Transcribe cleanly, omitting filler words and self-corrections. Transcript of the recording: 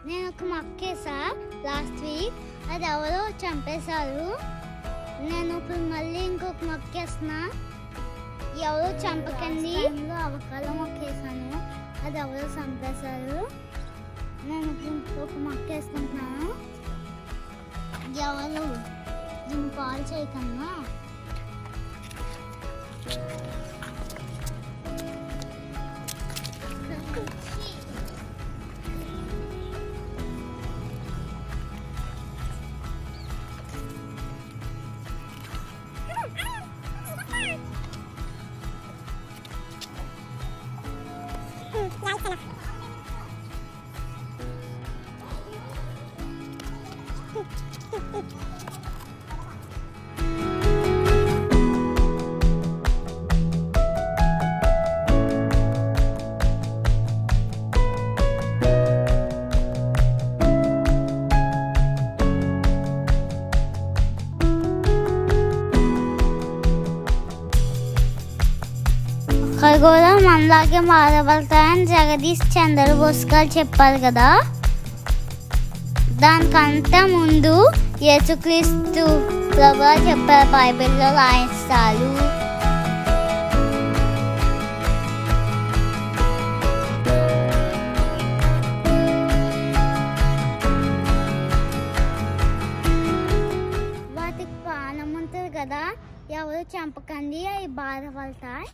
నేను ఒక మొక్కేసా last week, అది ఎవరో చంపేశారు. నేను ఇప్పుడు మళ్ళీ ఇంకొక మొక్కేస్తున్నా, ఎవరో చంపకండి. అవకాల మొక్కేసాను, అది ఎవరో చంపేశారు. నేను ఇప్పుడు ఇంకొక మొక్కేసుకుంటున్నాను, ఎవరు దీన్ని పాలు చేయకన్నా. అక్కడ కూడా మనలాగే మారబడతాయని జగదీష్ చంద్రబోస్ గారు చెప్పారు కదా. దానికంటే ముందు యేసుక్రీస్తు ప్రభువు చెప్పారు బైబిల్లో రాయిస్తారు. వాటికి ప్రాణం ఉంటుంది కదా, ఎవరు చంపకండి, అవి బాధపడతాయి.